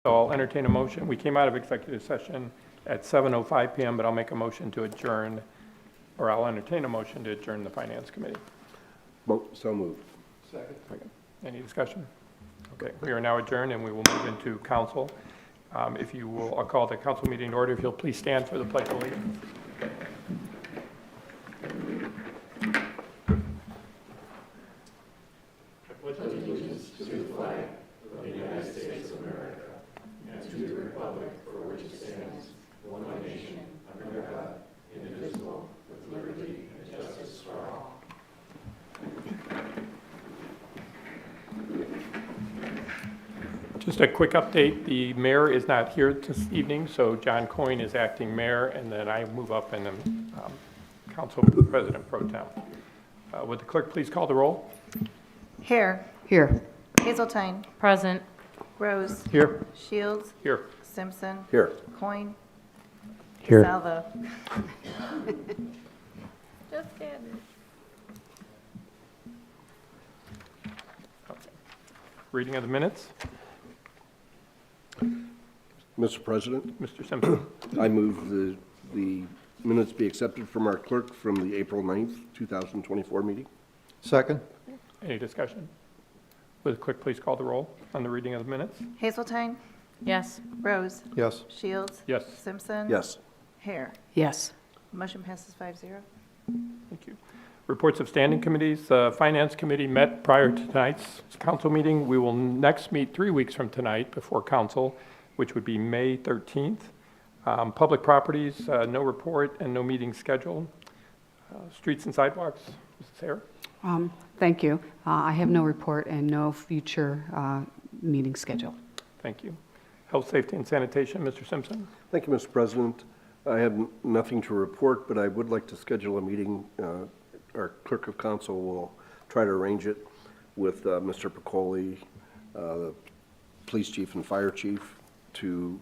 So I'll entertain a motion. We came out of executive session at 7:05 PM, but I'll make a motion to adjourn, or I'll entertain a motion to adjourn the Finance Committee. So moved. Second. Any discussion? Okay, we are now adjourned and we will move into council. If you will, I'll call the council meeting to order. If you'll please stand for the Pledge of Allegiance. Just a quick update, the mayor is not here this evening, so John Coyne is acting mayor, and then I move up and am council president pro tem. Would the clerk please call the roll? Hare. Here. Hazeltine. Present. Rose. Here. Shields. Here. Simpson. Here. Coin. Here. Salvo. Just kidding. Okay. Reading of the minutes, Mr. President, Mr. Simpson. I move the minutes be accepted from our clerk from the April 9th, 2024 meeting. Second. Any discussion? Would the clerk please call the roll on the reading of the minutes? Hazeltine. Yes. Rose. Yes. Shields. Yes. Simpson. Yes. Hare. Yes. Motion passes 5-0. Thank you. Reports of standing committees. Finance Committee met prior to tonight's council meeting. We will next meet 3 weeks from tonight before council, which would be May 13th. Public properties, no report and no meeting scheduled. Streets and sidewalks, Mrs. Hare. Thank you. I have no report and no future meeting schedule. Thank you. Health, safety, and sanitation, Mr. Simpson. Thank you, Mr. President. I have nothing to report, but I would like to schedule a meeting. Our clerk of council will try to arrange it with Mr. Piccoli, the police chief and fire chief, to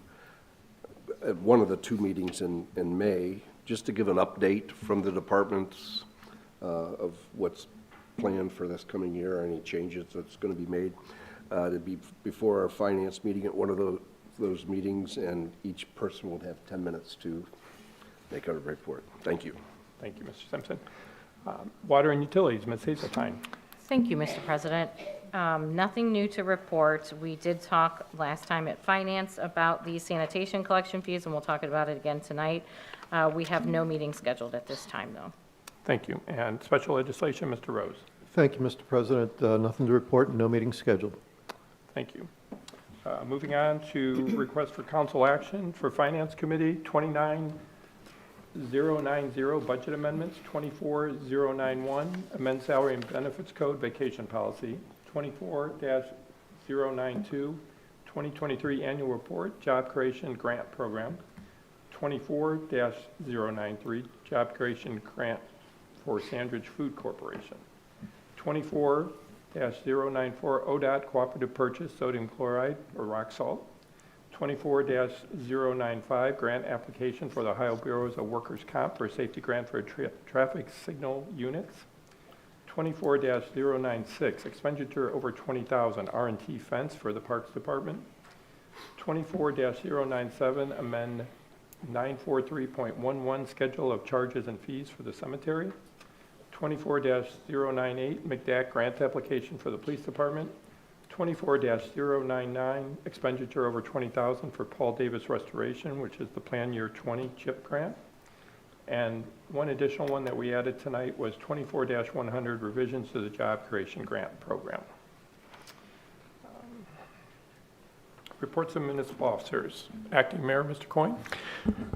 at one of the 2 meetings in May, just to give an update from the departments of what's planned for this coming year, any changes that's going to be made. To be before our finance meeting at one of those meetings, and each person will have 10 minutes to make a report. Thank you. Thank you, Mr. Simpson. Water and utilities, Ms. Hazeltine. Thank you, Mr. President. Nothing new to report. We did talk last time at Finance about the sanitation collection fees, and we'll talk about it again tonight. We have no meeting scheduled at this time, though. Thank you. And special legislation, Mr. Rose. Thank you, Mr. President. Nothing to report and no meeting scheduled. Thank you. Moving on to request for council action for Finance Committee, 29090 budget amendments, 24091 amend salary and benefits code vacation policy, 24-092 2023 annual report job creation grant program, 24-093 job creation grant for Sandridge Food Corporation, 24-094 ODOT cooperative purchase sodium chloride or rock salt, 24-095 grant application for the Ohio Bureaus of Workers' Comp for a safety grant for traffic signal units, 24-096 expenditure over $20,000 R&T fence for the Parks Department, 24-097 amend 943.11 schedule of charges and fees for the cemetery, 24-098 McDack grant application for the police department, 24-099 expenditure over $20,000 for Paul Davis Restoration, which is the Plan Year 20 CHIP grant. And one additional one that we added tonight was 24-100 revisions to the job creation grant program. Reports of municipal officers. Acting Mayor, Mr. Coyne.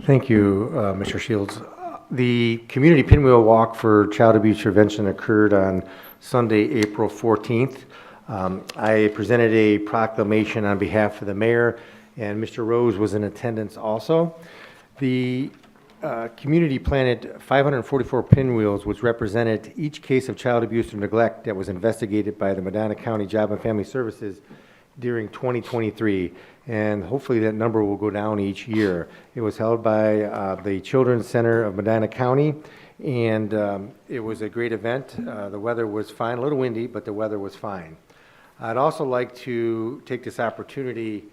Thank you, Mr. Shields. The community pinwheel walk for child abuse prevention occurred on Sunday, April 14th. I presented a proclamation on behalf of the mayor, and Mr. Rose was in attendance also. The community planted 544 pinwheels, which represented each case of child abuse or neglect that was investigated by the Medina County Job and Family Services during 2023, and hopefully that number will go down each year. It was held by the Children's Center of Medina County, and it was a great event. The weather was fine, a little windy, but the weather was fine. I'd also like to take this opportunity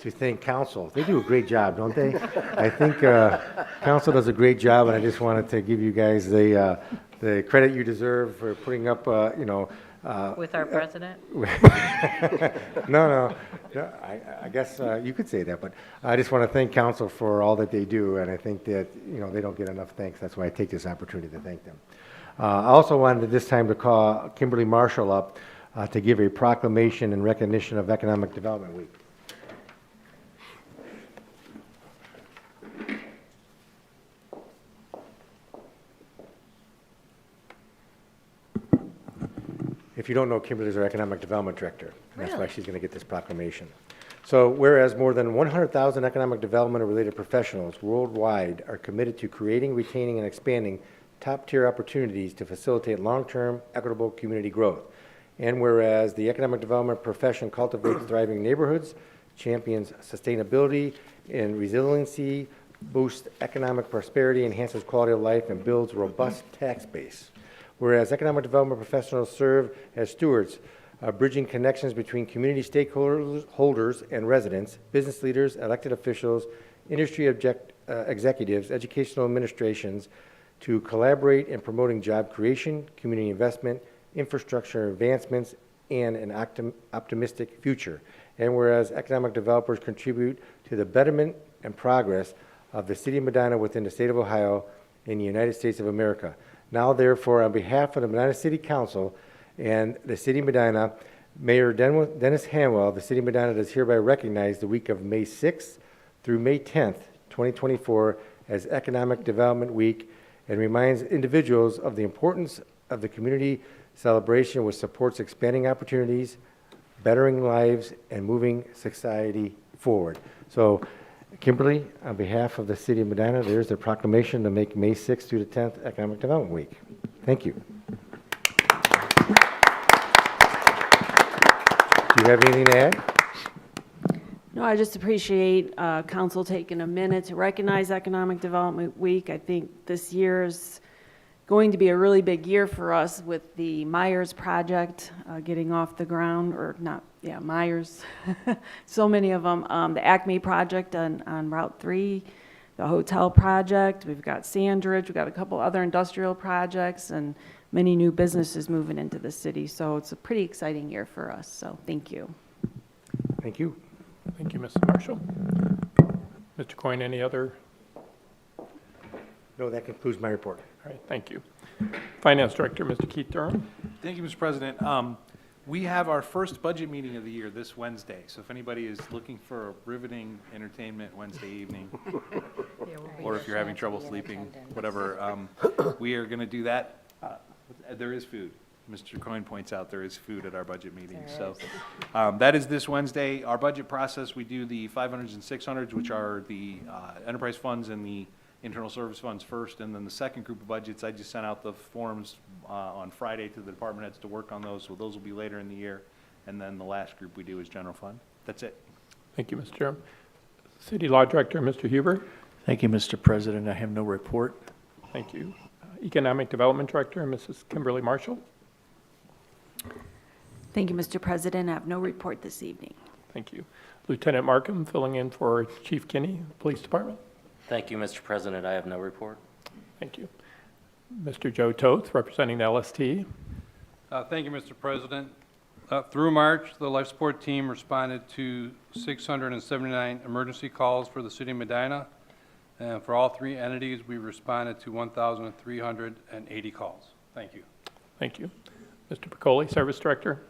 to thank council. They do a great job, don't they? I think council does a great job, and I just wanted to give you guys the credit you deserve for putting up, With our president? No, I guess you could say that, but I just want to thank council for all that they do, and I think that, they don't get enough thanks. That's why I take this opportunity to thank them. I also wanted at this time to call Kimberly Marshall up to give a proclamation in recognition of Economic Development Week. If you don't know, Kimberly's our Economic Development Director. And that's why she's going to get this proclamation. So whereas more than 100,000 economic development and related professionals worldwide are committed to creating, retaining, and expanding top-tier opportunities to facilitate long-term equitable community growth. And whereas the economic development profession cultivates thriving neighborhoods, champions sustainability and resiliency, boosts economic prosperity, enhances quality of life, and builds a robust tax base. Whereas economic development professionals serve as stewards, bridging connections between community stakeholders and residents, business leaders, elected officials, industry executives, educational administrations, to collaborate in promoting job creation, community investment, infrastructure advancements, and an optimistic future. And whereas economic developers contribute to the betterment and progress of the City of Medina within the state of Ohio in the United States of America. Now, therefore, on behalf of the Medina City Council and the City of Medina, Mayor Dennis Hanwell, the City of Medina does hereby recognize the week of May 6th through May 10th, 2024 as Economic Development Week, and reminds individuals of the importance of the community celebration, which supports expanding opportunities, bettering lives, and moving society forward. So, Kimberly, on behalf of the City of Medina, there's the proclamation to make May 6th through the 10th Economic Development Week. Thank you. Do you have anything to add? No, I just appreciate council taking a minute to recognize Economic Development Week. I think this year's going to be a really big year for us with the Myers project getting off the ground, or not, yeah, Myers, so many of them. The Acme project on Route 3, the hotel project, we've got Sandridge, we've got a couple other industrial projects, and many new businesses moving into the city. So it's a pretty exciting year for us, so thank you. Thank you. Thank you, Mrs. Marshall. Mr. Coyne, any other? No, that concludes my report. All right, thank you. Finance Director, Mr. Keith Durham. Thank you, Mr. President. We have our first budget meeting of the year this Wednesday, so if anybody is looking for a riveting entertainment Wednesday evening, or if you're having trouble sleeping, whatever, we are going to do that. There is food. Mr. Coyne points out there is food at our budget meeting. So that is this Wednesday. Our budget process, we do the 500s and 600s, which are the enterprise funds and the internal service funds first, and then the second group of budgets, I just sent out the forms on Friday to the department heads to work on those, so those will be later in the year. And then the last group we do is general fund. That's it. Thank you, Mr. Durham. City Law Director, Mr. Huber. Thank you, Mr. President. I have no report. Thank you. Economic Development Director, Mrs. Kimberly Marshall. Thank you, Mr. President. I have no report this evening. Thank you. Lieutenant Markham, filling in for Chief Kinney, Police Department. Thank you, Mr. President. I have no report. Thank you. Mr. Joe Toth, representing the LST. Thank you, Mr. President. Through March, the life support team responded to 679 emergency calls for the City of Medina. And for all three entities, we responded to 1,380 calls. Thank you. Thank you. Mr. Piccoli, Service Director.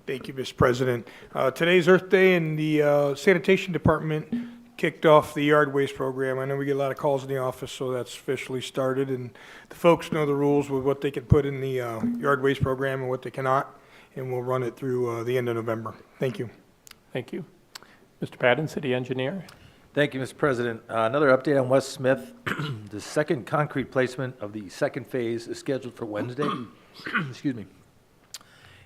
Thank you, Mr. President. Today's Earth Day, and the Sanitation Department kicked off the yard waste program. I know we get a lot of calls in the office, so that's officially started, and the folks know the rules with what they can put in the yard waste program and what they cannot, and we'll run it through the end of November. Thank you. Thank you. Mr. Patton, City Engineer. Thank you, Mr. President. Another update on West Smith. The second concrete placement of the second phase is scheduled for Wednesday. Excuse me.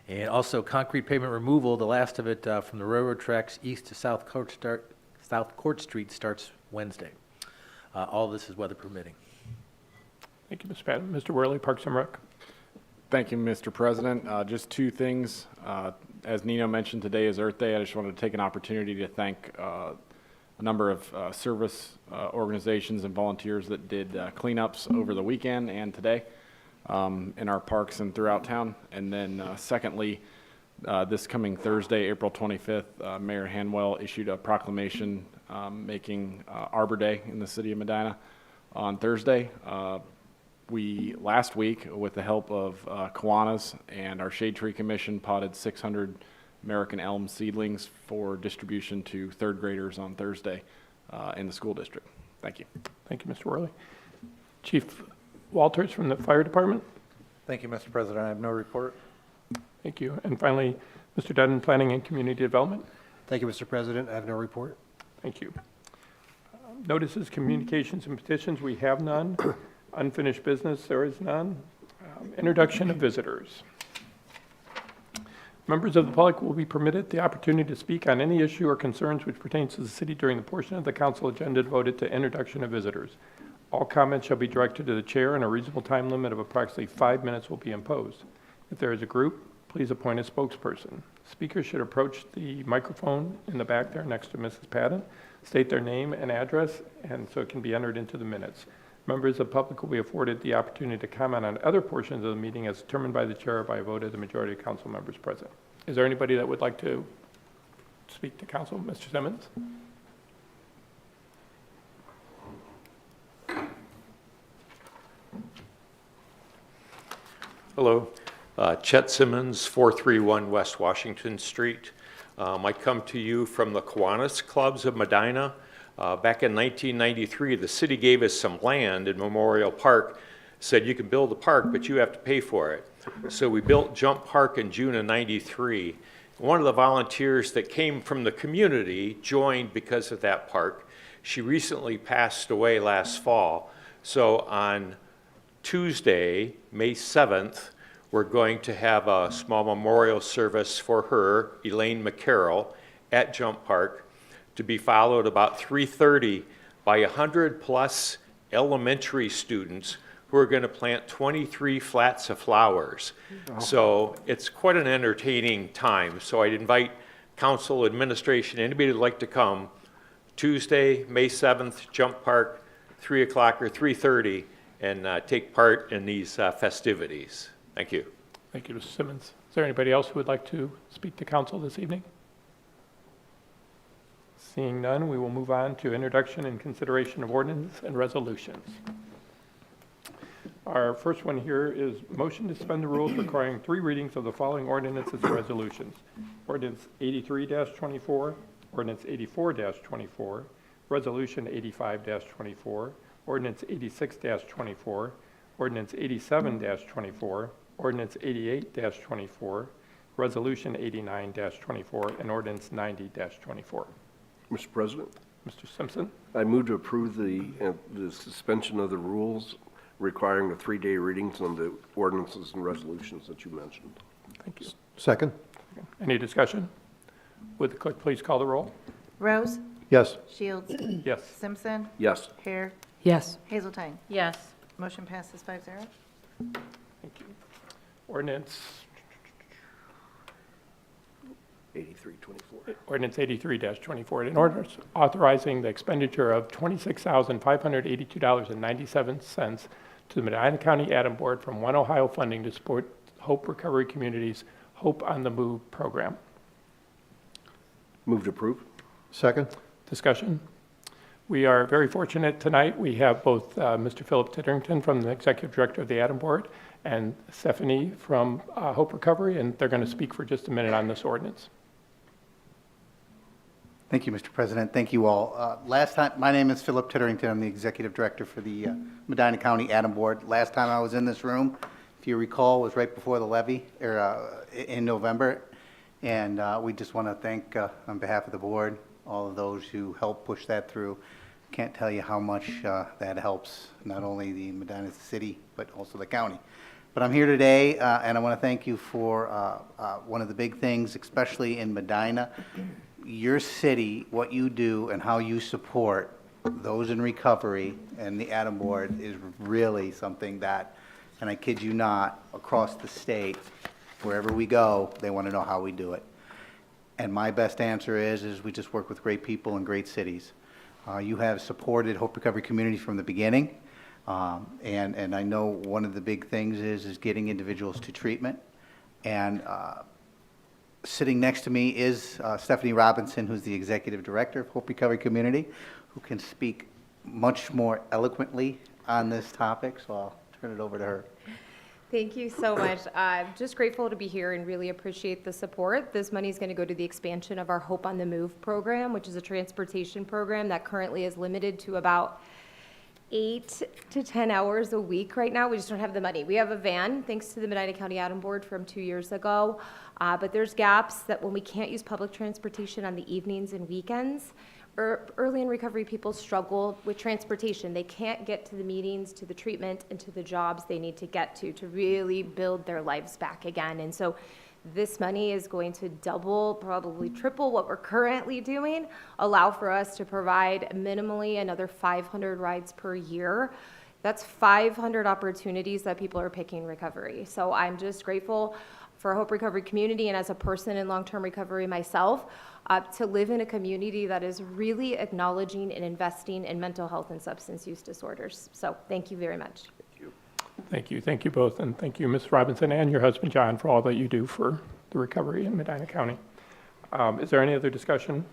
And also concrete pavement removal, the last of it from the railroad tracks east to South Court Street starts Wednesday. All this is weather permitting. Thank you, Mr. Patton. Mr. Worley, Parks and Rec. Thank you, Mr. President. Just two things. As Nino mentioned, today is Earth Day. I just wanted to take an opportunity to thank a number of service organizations and volunteers that did cleanups over the weekend and today in our parks and throughout town. And then secondly, this coming Thursday, April 25th, Mayor Hanwell issued a proclamation making Arbor Day in the city of Medina on Thursday. We, last week, with the help of Kiwanis and our Shade Tree Commission, potted 600 American elm seedlings for distribution to third graders on Thursday in the school district. Thank you. Thank you, Mr. Worley. Chief Walters from the Fire Department. Thank you, Mr. President. I have no report. Thank you. And finally, Mr. Dudden, Planning and Community Development. Thank you, Mr. President. I have no report. Thank you. Notices, communications, and petitions, we have none. Unfinished business, there is none. Introduction of visitors. Members of the public will be permitted the opportunity to speak on any issue or concerns which pertains to the city during the portion of the council agenda devoted to introduction of visitors. All comments shall be directed to the chair, and a reasonable time limit of approximately 5 minutes will be imposed. If there is a group, please appoint a spokesperson. Speakers should approach the microphone in the back there next to Mrs. Patton, state their name and address, and so it can be entered into the minutes. Members of the public will be afforded the opportunity to comment on other portions of the meeting as determined by the chair or by a vote of the majority of council members present. Is there anybody that would like to speak to council? Mr. Simmons? Hello, Chet Simmons, 431 West Washington Street. I come to you from the Kiwanis Clubs of Medina. Back in 1993, the city gave us some land in Memorial Park, said you can build a park, but you have to pay for it. So we built Jump Park in June of '93. One of the volunteers that came from the community joined because of that park. She recently passed away last fall. So on Tuesday, May 7th, we're going to have a small memorial service for her, Elaine McCarroll, at Jump Park, to be followed about 3:30 by 100+ elementary students who are going to plant 23 flats of flowers. So it's quite an entertaining time. So I'd invite council, administration, anybody who'd like to come, Tuesday, May 7th, Jump Park, 3 o'clock or 3:30, and take part in these festivities. Thank you. Thank you, Mr. Simmons. Is there anybody else who would like to speak to council this evening? Seeing none, we will move on to introduction and consideration of ordinance and resolutions. Our first one here is motion to suspend the rules requiring 3 readings of the following ordinances and resolutions. Ordinance 83-24, Ordinance 84-24, Resolution 85-24, Ordinance 86-24, Ordinance 87-24, Ordinance 88-24, Resolution 89-24, and Ordinance 90-24. Mr. President, Mr. Simpson? I move to approve the suspension of the rules requiring the 3-day readings on the ordinances and resolutions that you mentioned. Thank you. Second? Any discussion? Would the clerk please call the roll? Rose? Yes. Shields? Yes. Simpson? Yes. Hare? Yes. Hazeltine? Yes. Motion passes 5-0. Thank you. Ordinance 83-24. Ordinance 83-24, an ordinance authorizing the expenditure of $26,582.97 to the Medina County Adam Board from One Ohio funding to support Hope Recovery Community's Hope on the Move program. Move to approve. Second? Discussion? We are very fortunate tonight. We have both Mr. Philip Titterington from the Executive Director of the Adam Board and Stephanie from Hope Recovery, and they're going to speak for just a minute on this ordinance. Thank you, Mr. President. Thank you all. Last time, my name is Philip Titterington. I'm the Executive Director for the Medina County Adam Board. Last time I was in this room, if you recall, was right before the levy, or in November. And we just want to thank, on behalf of the board, all of those who helped push that through. Can't tell you how much that helps, not only the Medina City, but also the county. But I'm here today, and I want to thank you for one of the big things, especially in Medina. Your city, what you do and how you support those in recovery and the Adam Board is really something that And I kid you not, across the state, wherever we go, they want to know how we do it. And my best answer is we just work with great people in great cities. You have supported Hope Recovery Community from the beginning. And I know one of the big things is getting individuals to treatment. And sitting next to me is Stephanie Robinson, who's the Executive Director of Hope Recovery Community, who can speak much more eloquently on this topic, so I'll turn it over to her. Thank you so much. I'm just grateful to be here and really appreciate the support. This money is going to go to the expansion of our Hope on the Move program, which is a transportation program that currently is limited to about 8 to 10 hours a week right now. We just don't have the money. We have a van, thanks to the Medina County Adam Board from 2 years ago, but there's gaps that when we can't use public transportation on the evenings and weekends, early in recovery people struggle with transportation. They can't get to the meetings, to the treatment, and to the jobs they need to get to really build their lives back again. And so this money is going to double, probably triple what we're currently doing, allow for us to provide minimally another 500 rides per year. That's 500 opportunities that people are picking recovery. So I'm just grateful for Hope Recovery Community, and as a person in long-term recovery myself, to live in a community that is really acknowledging and investing in mental health and substance use disorders. So thank you very much. Thank you. Thank you both, and thank you, Ms. Robinson, and your husband, John, for all that you do for the recovery in Medina County. Is there any other discussion?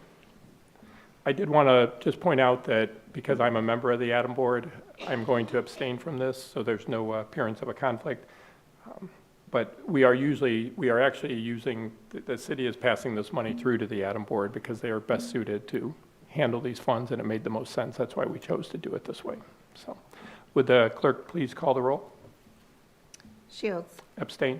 I did want to just point out that because I'm a member of the Adam Board, I'm going to abstain from this, so there's no appearance of a conflict. But we are actually using, the city is passing this money through to the Adam Board because they are best suited to handle these funds, and it made the most sense. That's why we chose to do it this way. So, would the clerk please call the roll? Shields. Abstain?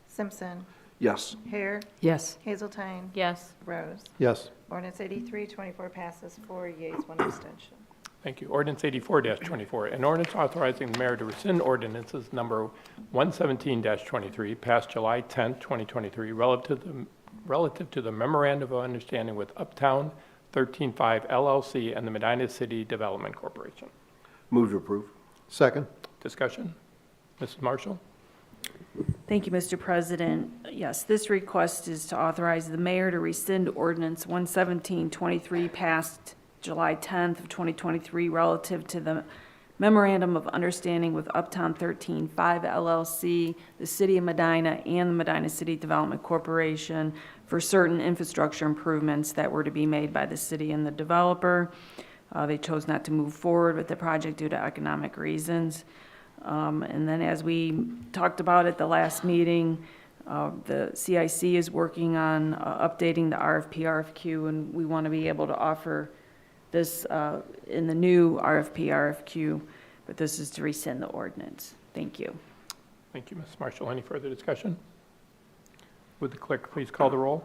Simpson. Yes. Hare. Yes. Hazeltine. Yes. Rose. Yes. Ordinance 83-24 passes 4 yeas, 1 abstention. Thank you. Ordinance 84-24, an ordinance authorizing the mayor to rescind ordinances number 117-23 passed July 10, 2023, relative to the memorandum of understanding with Uptown 135 LLC and the Medina City Development Corporation. Move to approve. Second. Discussion? Mrs. Marshall? Thank you, Mr. President. Yes, this request is to authorize the mayor to rescind ordinance 11723 passed July 10th of 2023 relative to the memorandum of understanding with Uptown 135 LLC, the City of Medina, and the Medina City Development Corporation for certain infrastructure improvements that were to be made by the city and the developer. They chose not to move forward with the project due to economic reasons. And then as we talked about at the last meeting, the CIC is working on updating the RFP, RFQ, and we want to be able to offer this in the new RFP, RFQ, but this is to rescind the ordinance. Thank you. Thank you, Ms. Marshall. Any further discussion? Would the clerk please call the roll?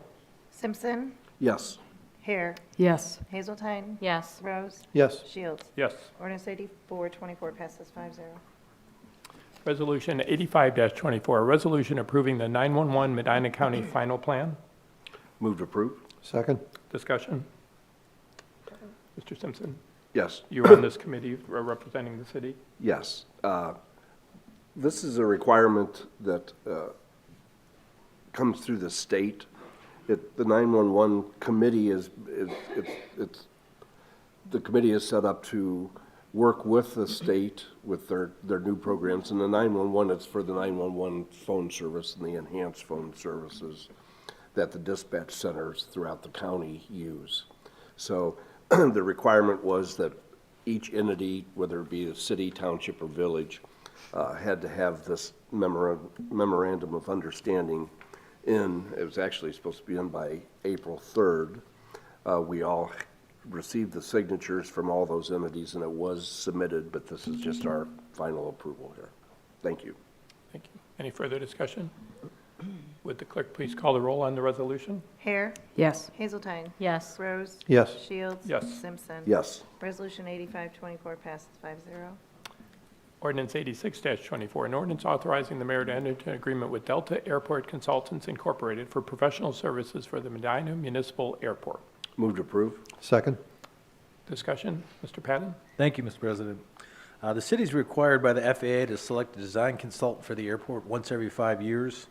Simpson. Yes. Hare. Yes. Hazeltine. Yes. Rose. Yes. Shields. Yes. Ordinance 84-24 passes 5-0. Resolution 85-24, a resolution approving the 911 Medina County final plan. Move to approve. Second. Discussion? Mr. Simpson, Yes. you're on this committee representing the city. Yes. This is a requirement that comes through the state. The 911 committee the committee is set up to work with the state with their new programs, and the 911 is for the 911 phone service and the enhanced phone services that the dispatch centers throughout the county use. So the requirement was that each entity, whether it be a city, township, or village, had to have this memorandum of understanding in. It was actually supposed to be in by April 3rd. We all received the signatures from all those entities, and it was submitted, but this is just our final approval here. Thank you. Thank you. Any further discussion? Would the clerk please call the roll on the resolution? Hare. Yes. Hazeltine. Yes. Rose. Yes. Shields. Yes. Simpson. Yes. Resolution 85-24 passes 5-0. Ordinance 86-24, an ordinance authorizing the mayor to enter into an agreement with Delta Airport Consultants Incorporated for professional services for the Medina Municipal Airport. Move to approve. Second. Discussion? Mr. Patton? Thank you, Mr. President. The city is required by the FAA to select a design consultant for the airport once every 5 years.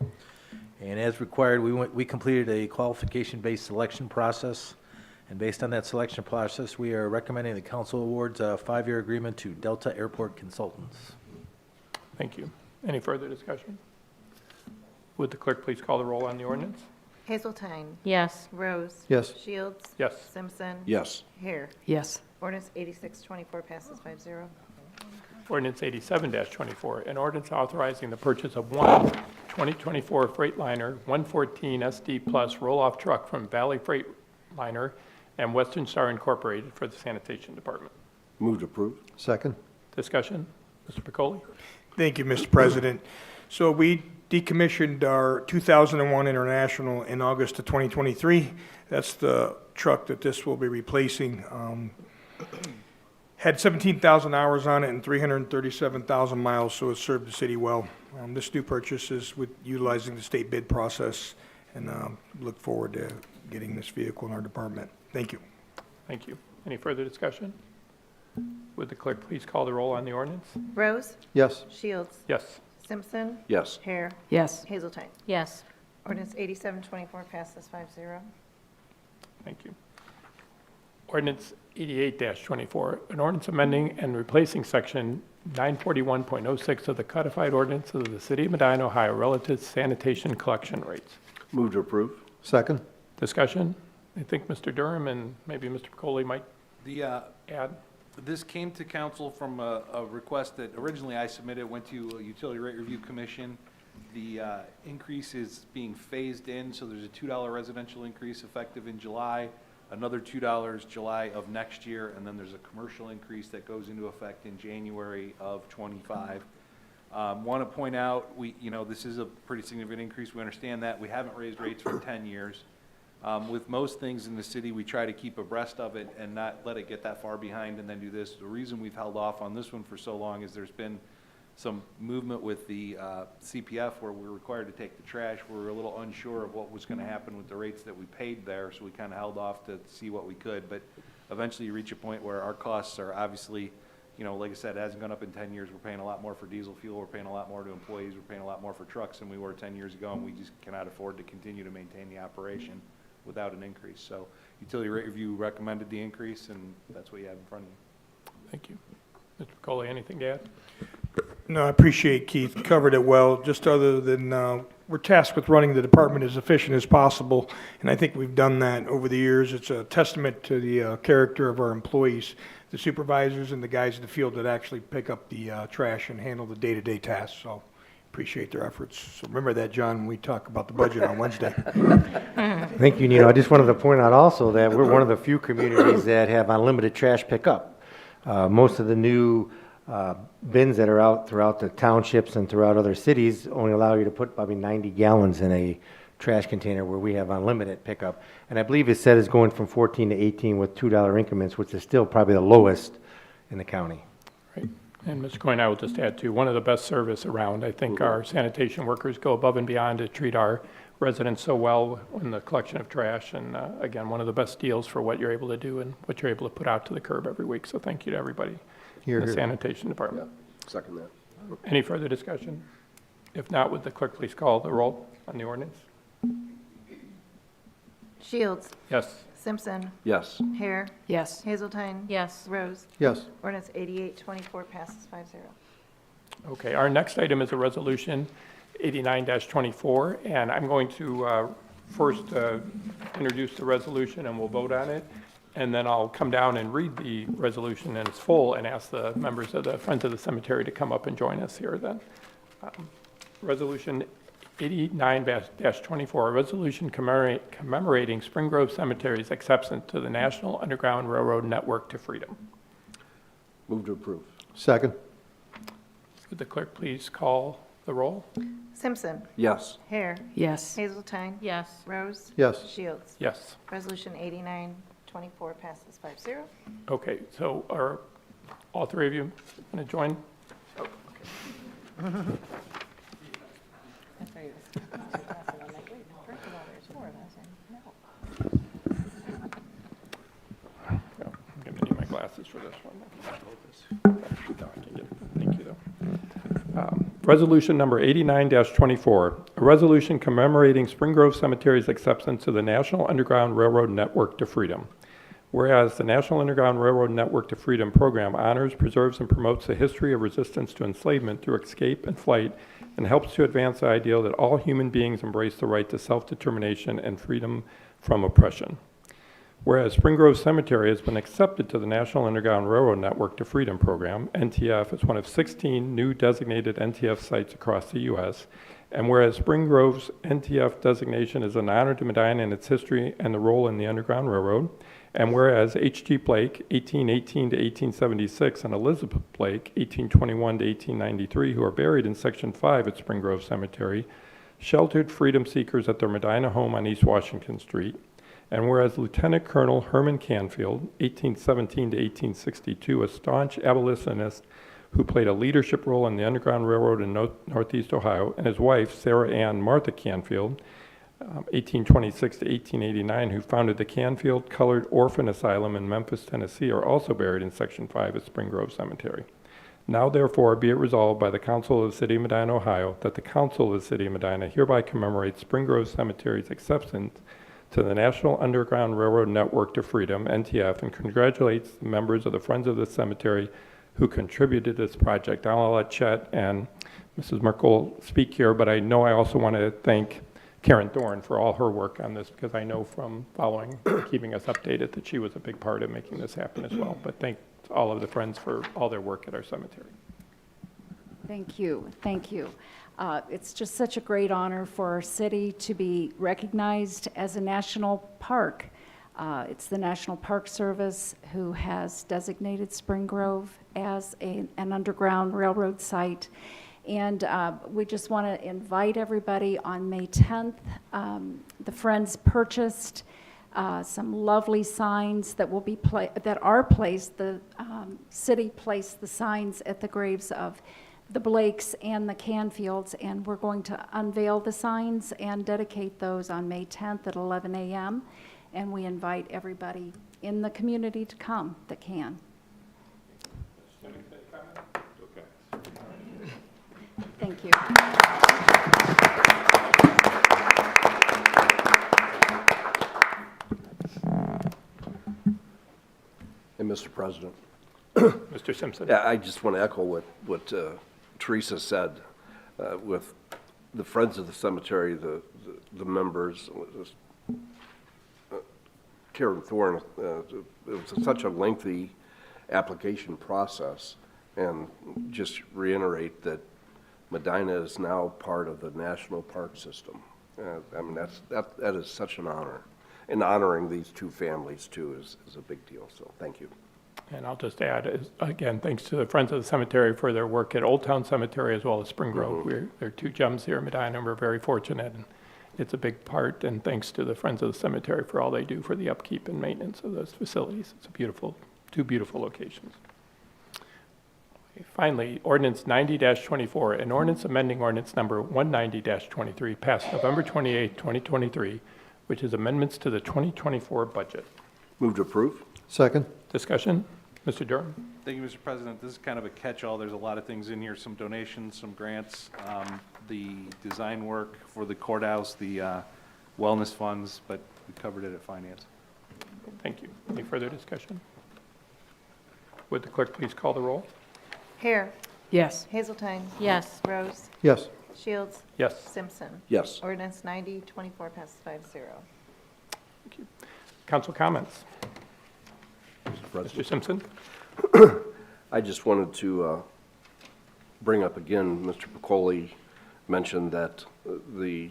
And as required, we completed a qualification-based selection process. And based on that selection process, we are recommending the council awards a 5-year agreement to Delta Airport Consultants. Thank you. Any further discussion? Would the clerk please call the roll on the ordinance? Hazeltine. Yes. Rose. Yes. Shields. Yes. Simpson. Yes. Hare. Yes. Ordinance 8624 passes 5-0. Ordinance 87-24, an ordinance authorizing the purchase of one 2024 Freightliner 114 SD Plus roll-off truck from Valley Freightliner and Western Star Incorporated for the Sanitation Department. Move to approve. Second. Discussion? Mr. Pacoli? Thank you, Mr. President. So we decommissioned our 2001 International in August of 2023. That's the truck that this will be replacing. Had 17,000 hours on it and 337,000 miles, so it served the city well. This new purchase is with utilizing the state bid process, and look forward to getting this vehicle in our department. Thank you. Thank you. Any further discussion? Would the clerk please call the roll on the ordinance? Rose. Yes. Shields. Yes. Simpson. Yes. Hare. Yes. Hazeltine. Yes. Ordinance 8724 passes 5-0. Thank you. Ordinance 88-24, an ordinance amending and replacing section 941.06 of the codified ordinances of the city of Medina, Ohio relative to sanitation collection rates. Move to approve. Second. Discussion? I think Mr. Durham and maybe Mr. Pacoli might add. This came to council from a request that originally I submitted, went to Utility Rate Review Commission. The increase is being phased in, so there's a $2 residential increase effective in July, another $2 July of next year, and then there's a commercial increase that goes into effect in January of '25. Want to point out, this is a pretty significant increase. We understand that. We haven't raised rates for 10 years. With most things in the city, we try to keep abreast of it and not let it get that far behind and then do this. The reason we've held off on this one for so long is there's been some movement with the CPF where we're required to take the trash. We were a little unsure of what was going to happen with the rates that we paid there, so we kind of held off to see what we could. But eventually you reach a point where our costs are obviously, like I said, it hasn't gone up in 10 years. We're paying a lot more for diesel fuel. We're paying a lot more to employees. We're paying a lot more for trucks than we were 10 years ago, and we just cannot afford to continue to maintain the operation without an increase. So Utility Rate Review recommended the increase, and that's what you have in front of you. Thank you. Mr. Pacoli, anything to add? No, I appreciate Keith, covered it well, just other than we're tasked with running the department as efficient as possible, and I think we've done that over the years. It's a testament to the character of our employees, the supervisors and the guys in the field that actually pick up the trash and handle the day-to-day tasks, so appreciate their efforts. So remember that, John, when we talk about the budget on Wednesday. Thank you, Nino. I just wanted to point out also that we're one of the few communities that have unlimited trash pickup. Most of the new bins that are out throughout the townships and throughout other cities only allow you to put probably 90 gallons in a trash container, where we have unlimited pickup. And I believe it said it's going from 14 to 18 with $2 increments, which is still probably the lowest in the county. Right. And Mr. Coyne, I will just add too, one of the best service around. I think our sanitation workers go above and beyond to treat our residents so well in the collection of trash. And again, one of the best deals for what you're able to do and what you're able to put out to the curb every week. So thank you to everybody in the sanitation department. Second that. Any further discussion? If not, would the clerk please call the roll on the ordinance? Shields. Yes. Simpson. Yes. Hare. Yes. Hazeltine. Yes. Rose. Yes. Ordinance 8824 passes 5-0. Okay, our next item is a resolution 89-24, and I'm going to first introduce the resolution and we'll vote on it, and then I'll come down and read the resolution in its full and ask the members of the Friends of the Cemetery to come up and join us here then. Resolution 89-24, a resolution commemorating Spring Grove Cemetery's acceptance to the National Underground Railroad Network to freedom. Move to approve. Second. Would the clerk please call the roll? Simpson. Yes. Hare. Yes. Hazeltine. Yes. Rose. Yes. Shields. Yes. Resolution 8924 passes 5-0. Okay, so are all three of you going to join? Oh, okay. That's right. I'm like, wait, no, first of all, there's 4 of us, and no. I'm going to need my glasses. glasses for this one. Thank you, though. Resolution number 89-24, a resolution commemorating Spring Grove Cemetery's acceptance to the National Underground Railroad Network to Freedom. Whereas the National Underground Railroad Network to Freedom program honors, preserves, and promotes the history of resistance to enslavement through escape and flight, and helps to advance the ideal that all human beings embrace the right to self-determination and freedom from oppression. Whereas Spring Grove Cemetery has been accepted to the National Underground Railroad Network to Freedom program, NTF, as one of 16 new designated NTF sites across the U.S., and whereas Spring Grove's NTF designation is an honor to Medina and its history and the role in the Underground Railroad, and whereas H.G. Blake, 1818 to 1876, and Elizabeth Blake, 1821 to 1893, who are buried in Section 5 at Spring Grove Cemetery, sheltered freedom seekers at their Medina home on East Washington Street, and whereas Lieutenant Colonel Herman Canfield, 1817 to 1862, a staunch abolitionist who played a leadership role in the Underground Railroad in Northeast Ohio, and his wife, Sarah Ann Martha Canfield, 1826 to 1889, who founded the Canfield Colored Orphan Asylum in Memphis, Tennessee, are also buried in Section 5 at Spring Grove Cemetery. Now therefore be it resolved by the Council of the City of Medina, Ohio, that the Council of the City of Medina hereby commemorates Spring Grove Cemetery's acceptance to the National Underground Railroad Network to Freedom, NTF, and congratulates the members of the Friends of the Cemetery who contributed to this project. I'll let Chet and Mrs. Merkel speak here, but I know I also want to thank Karen Thorne for all her work on this, because I know from following, keeping us updated, that she was a big part of making this happen as well. But thank all of the Friends for all their work at our cemetery. Thank you. Thank you. It's just such a great honor for our city to be recognized as a national park. It's the National Park Service who has designated Spring Grove as an underground railroad site. And we just want to invite everybody on May 10th. The Friends purchased some lovely signs that will be that are placed. The city placed the signs at the graves of the Blakes and the Canfields, and we're going to unveil the signs and dedicate those on May 10th at 11 a.m. And we invite everybody in the community to come that can. Thank you. And Mr. President. Mr. Simpson. Yeah, I just want to echo what Teresa said. With the Friends of the Cemetery, the members, Karen Thorne, it was such a lengthy application process, and just reiterate that Medina is now part of the National Park System. I mean, that is such an honor. And honoring these two families, too, is a big deal, so thank you. And I'll just add, again, thanks to the Friends of the Cemetery for their work at Old Town Cemetery as well as Spring Grove. They're two gems here in Medina, and we're very fortunate. And it's a big part, and thanks to the Friends of the Cemetery for all they do for the upkeep and maintenance of those facilities. It's two beautiful locations. Finally, Ordinance 90-24, an ordinance amending ordinance number 190-23, passed November 28, 2023, which is amendments to the 2024 budget. Move to approve. Second. Discussion? Mr. Durham? Thank you, Mr. President. This is kind of a catch-all. There's a lot of things in here, some donations, some grants, the design work for the courthouse, the wellness funds, but we covered it at finance. Thank you. Any further discussion? Would the clerk please call the roll? Hare. Yes. Hazeltine. Yes. Rose. Yes. Shields. Yes. Simpson. Yes. Ordinance 90-24 passes 5-0. Thank you. Council comments? Mr. Simpson? I just wanted to bring up again, Mr. Piccoli mentioned that the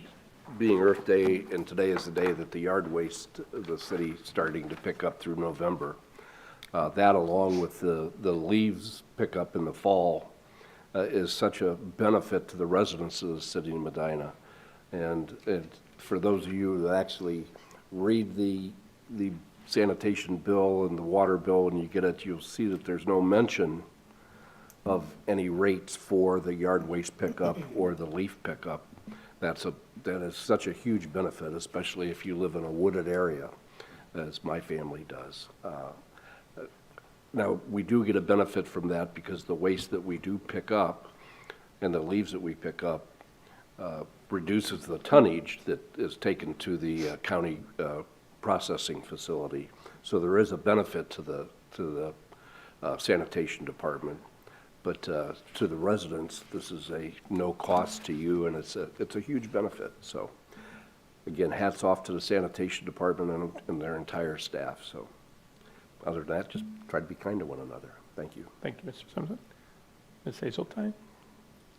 being Earth Day, and today is the day that the yard waste of the city starting to pick up through November. That along with the leaves pickup in the fall is such a benefit to the residents of the city of Medina. And for those of you that actually read the sanitation bill and the water bill, when you get it, you'll see that there's no mention of any rates for the yard waste pickup or the leaf pickup. That is such a huge benefit, especially if you live in a wooded area, as my family does. Now, we do get a benefit from that because the waste that we do pick up and the leaves that we pick up reduces the tonnage that is taken to the county processing facility. So there is a benefit to the sanitation department. But to the residents, this is a no cost to you, and it's a huge benefit. So again, hats off to the sanitation department and their entire staff. So other than that, just try to be kind to one another. Thank you. Thank you, Mr. Simpson. Ms. Hazeltine?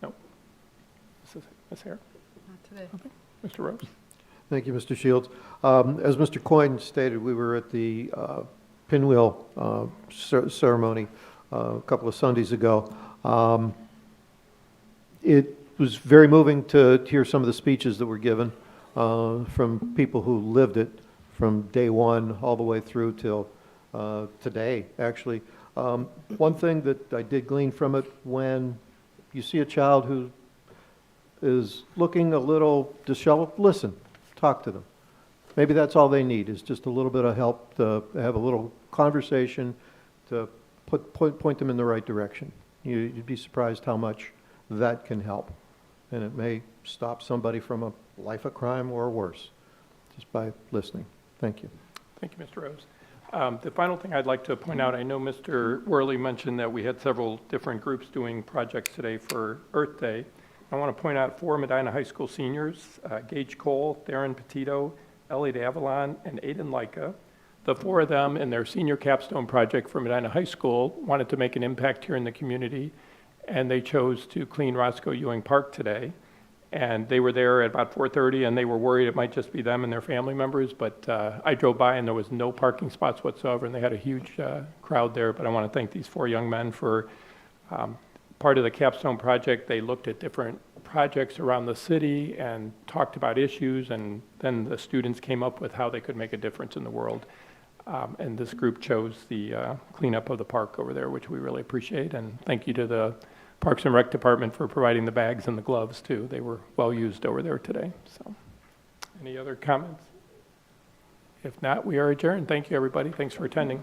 No. Ms. Hare? Not today. Okay. Mr. Rose? Thank you, Mr. Shields. As Mr. Coyne stated, we were at the pinwheel ceremony a couple of Sundays ago. It was very moving to hear some of the speeches that were given from people who lived it from day one all the way through till today, actually. One thing that I did glean from it, when you see a child who is looking a little disheveled, listen, talk to them. Maybe that's all they need, is just a little bit of help to have a little conversation to point them in the right direction. You'd be surprised how much that can help. And it may stop somebody from a life of crime or worse, just by listening. Thank you. Thank you, Mr. Rose. The final thing I'd like to point out, I know Mr. Worley mentioned that we had several different groups doing projects today for Earth Day. I want to point out 4 Medina High School seniors, Gage Cole, Theron Petito, Elliot Avalon, and Aiden Leica. The 4 of them in their senior capstone project for Medina High School wanted to make an impact here in the community, and they chose to clean Roscoe Ewing Park today. And they were there at about 4:30, and they were worried it might just be them and their family members, but I drove by and there was no parking spots whatsoever, and they had a huge crowd there. But I want to thank these 4 young men for part of the capstone project. They looked at different projects around the city and talked about issues, and then the students came up with how they could make a difference in the world. And this group chose the cleanup of the park over there, which we really appreciate. And thank you to the Parks and Rec Department for providing the bags and the gloves, too. They were well used over there today. So, any other comments? If not, we are adjourned. Thank you, everybody. Thanks for attending.